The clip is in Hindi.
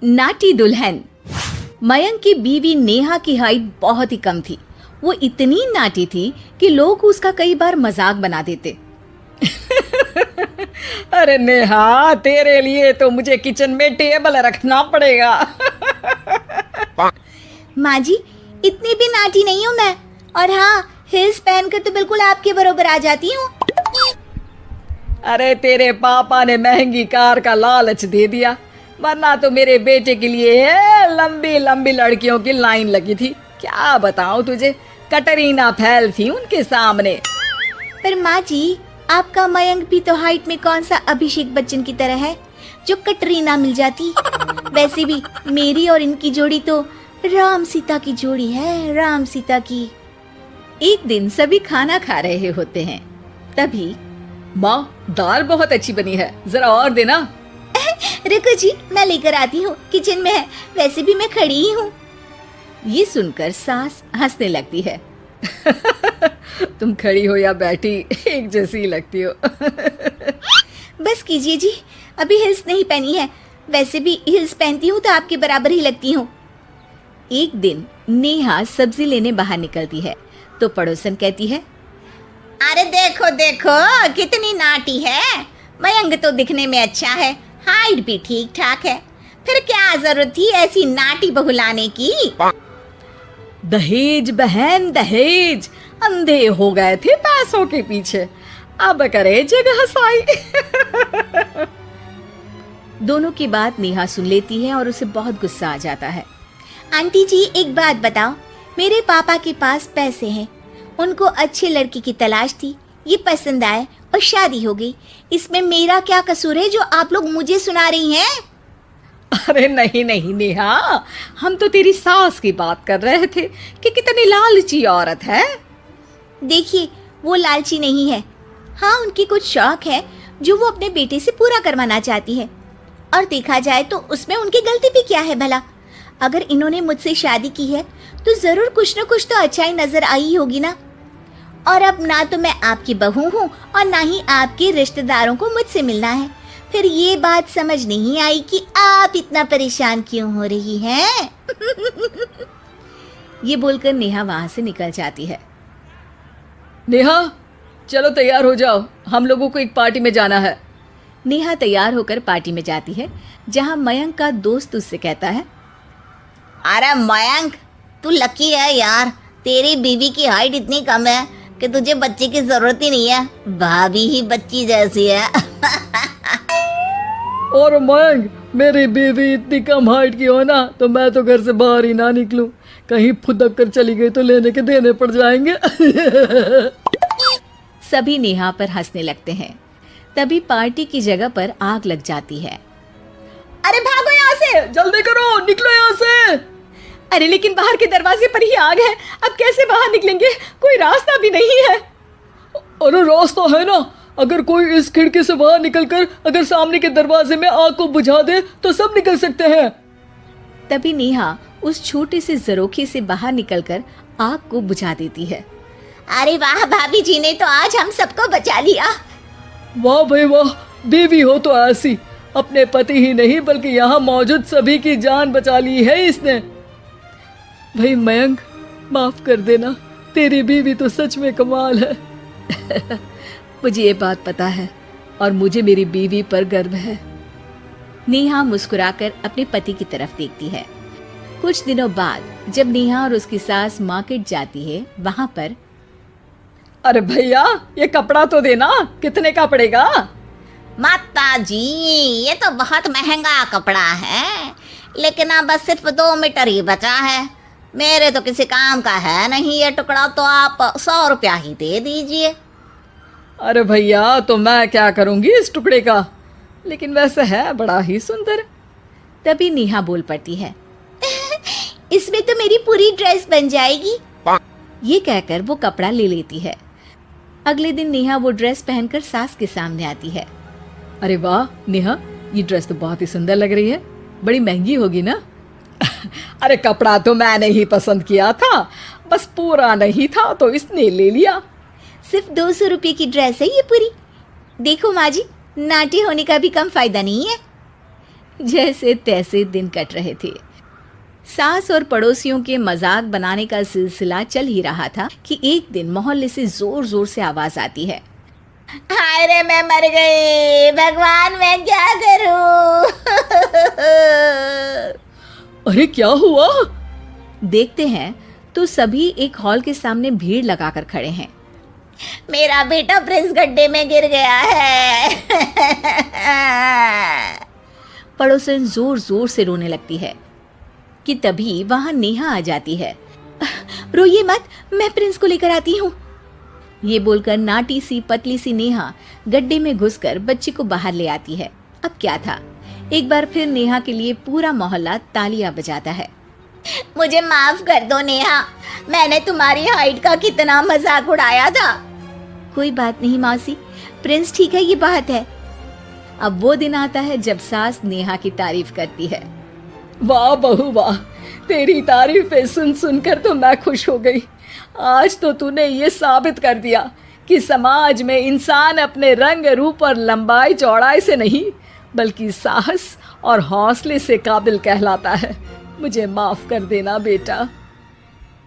नाटी दुल्हन। मयंक की बीवी नेहा की हाइट बहुत ही कम थी। वो इतनी नाटी थी कि लोग उसका कई बार मजाक बना देते। अरे नेहा, तेरे लिए तो मुझे किचन में टेबल रखना पड़ेगा। माँ जी, इतनी भी नाटी नहीं हूँ मैं। और हाँ, हिल्स पहनकर तो बिल्कुल आपके बराबर आ जाती हूँ। अरे तेरे पापा ने महंगी कार का लालच दे दिया, वरना तो मेरे बेटे के लिए लंबी लंबी लड़कियों की लाइन लगी थी। क्या बताऊं तुझे, कटरीना फैल थी उनके सामने। पर माँ जी, आपका मयंक भी तो हाइट में कौन सा अभिषेक बच्चन की तरह है जो कटरीना मिल जाती। वैसे भी मेरी और इनकी जोड़ी तो राम सीता की जोड़ी है, राम सीता की। एक दिन सभी खाना खा रहे होते हैं, तभी माँ, दाल बहुत अच्छी बनी है, जरा और देना। रुको जी, मैं लेकर आती हूँ, किचन में है। वैसे भी मैं खड़ी ही हूँ। ये सुनकर सास हंसने लगती है। तुम खड़ी हो या बैठी, एक जैसी लगती हो। बस कीजिए जी, अभी हिल्स नहीं पहनी है। वैसे भी हिल्स पहनती हूँ तो आपके बराबर ही लगती हूँ। एक दिन नेहा सब्जी लेने बाहर निकलती है तो पड़ोसन कहती है, अरे देखो देखो कितनी नाटी है। मयंक तो दिखने में अच्छा है, हाइट भी ठीक ठाक है, फिर क्या जरूरत थी ऐसी नाटी बहू लाने की। दहेज बहन, दहेज। अंधे हो गए थे पैसों के पीछे, अब करे जगह साई। दोनों की बात नेहा सुन लेती है और उसे बहुत गुस्सा आ जाता है। आंटी जी, एक बात बताओ, मेरे पापा के पास पैसे हैं, उनको अच्छी लड़की की तलाश थी, ये पसंद आए और शादी हो गई। इसमें मेरा क्या कसूर है जो आप लोग मुझे सुना रही हैं? अरे नहीं नहीं नेहा, हम तो तेरी सास की बात कर रहे थे कि कितनी लालची औरत है। देखिए, वो लालची नहीं है। हाँ, उनकी कुछ शौक है जो वो अपने बेटे से पूरा करवाना चाहती है। और देखा जाए तो उसमें उनकी गलती भी क्या है भला। अगर इन्होंने मुझसे शादी की है तो जरूर कुछ न कुछ तो अच्छाई नजर आई होगी ना। और अब ना तो मैं आपकी बहू हूँ और ना ही आपके रिश्तेदारों को मुझसे मिलना है। फिर ये बात समझ नहीं आई कि आप इतना परेशान क्यों हो रही हैं। ये बोलकर नेहा वहां से निकल जाती है। नेहा, चलो तैयार हो जाओ, हम लोगों को एक पार्टी में जाना है। नेहा तैयार होकर पार्टी में जाती है, जहां मयंक का दोस्त उससे कहता है, अरे मयंक, तू लकी है यार, तेरी बीवी की हाइट इतनी कम है कि तुझे बच्चे की जरूरत ही नहीं है, भाभी ही बच्ची जैसी है। और मयंक, मेरी बीवी इतनी कम हाइट की हो ना तो मैं तो घर से बाहर ही ना निकलूं, कहीं फुदक कर चली गई तो लेने के देने पड़ जाएंगे। सभी नेहा पर हंसने लगते हैं। तभी पार्टी की जगह पर आग लग जाती है। अरे भागो यहाँ से, जल्दी करो, निकलो यहाँ से। अरे लेकिन बाहर के दरवाजे पर ही आग है, अब कैसे बाहर निकलेंगे? कोई रास्ता भी नहीं है। अरे रास्ता है ना, अगर कोई इस खिड़की से बाहर निकलकर अगर सामने के दरवाजे में आग को बुझा दे तो सब निकल सकते हैं। तभी नेहा उस छोटे से जरोखे से बाहर निकलकर आग को बुझा देती है। अरे वाह, भाभी जी ने तो आज हम सबको बचा लिया। वाह भाई वाह, बीवी हो तो ऐसी, अपने पति ही नहीं बल्कि यहाँ मौजूद सभी की जान बचा ली है इसने। भाई मयंक, माफ कर देना, तेरी बीवी तो सच में कमाल है। मुझे ये बात पता है और मुझे मेरी बीवी पर गर्व है। नेहा मुस्कुराकर अपने पति की तरफ देखती है। कुछ दिनों बाद जब नेहा और उसकी सास मार्केट जाती है, वहां पर, अरे भैया, ये कपड़ा तो देना, कितने का पड़ेगा? माता जी, ये तो बहुत महंगा कपड़ा है, लेकिन अब बस सिर्फ 2 मीटर ही बचा है। मेरे तो किसी काम का है नहीं ये टुकड़ा, तो आप 100 रुपया ही दे दीजिए। अरे भैया, तो मैं क्या करूंगी इस टुकड़े का, लेकिन वैसे है बड़ा ही सुंदर। तभी नेहा बोल पड़ती है, इसमें तो मेरी पूरी ड्रेस बन जाएगी। ये कहकर वो कपड़ा ले लेती है। अगले दिन नेहा वो ड्रेस पहनकर सास के सामने आती है। अरे वाह नेहा, ये ड्रेस तो बहुत ही सुंदर लग रही है, बड़ी महंगी होगी ना? अरे कपड़ा तो मैंने ही पसंद किया था, बस पूरा नहीं था तो इसने ले लिया। सिर्फ 200 रुपये की ड्रेस है ये पूरी। देखो माँ जी, नाटी होने का भी कम फायदा नहीं है। जैसे तैसे दिन कट रहे थे। सास और पड़ोसियों के मजाक बनाने का सिलसिला चल ही रहा था कि एक दिन मोहल्ले से जोर जोर से आवाज आती है, हाय रे मैं मर गई, भगवान मैं क्या करूं। अरे क्या हुआ? देखते हैं तो सभी एक हॉल के सामने भीड़ लगाकर खड़े हैं। मेरा बेटा प्रिंस गड्ढे में गिर गया है। पड़ोसन जोर जोर से रोने लगती है कि तभी वहां नेहा आ जाती है। रोइए मत, मैं प्रिंस को लेकर आती हूँ। ये बोलकर नाटी सी पतली सी नेहा गड्ढे में घुसकर बच्चे को बाहर ले आती है। अब क्या था, एक बार फिर नेहा के लिए पूरा मोहल्ला तालियां बजाता है। मुझे माफ कर दो नेहा, मैंने तुम्हारी हाइट का कितना मजाक उड़ाया था। कोई बात नहीं मौसी, प्रिंस ठीक है, ये बात है। अब वो दिन आता है जब सास नेहा की तारीफ करती है। वाह बहू वाह, तेरी तारीफें सुन सुनकर तो मैं खुश हो गई। आज तो तूने ये साबित कर दिया कि समाज में इंसान अपने रंग रूप और लंबाई चौड़ाई से नहीं बल्कि साहस और हौसले से काबिल कहलाता है। मुझे माफ कर देना बेटा।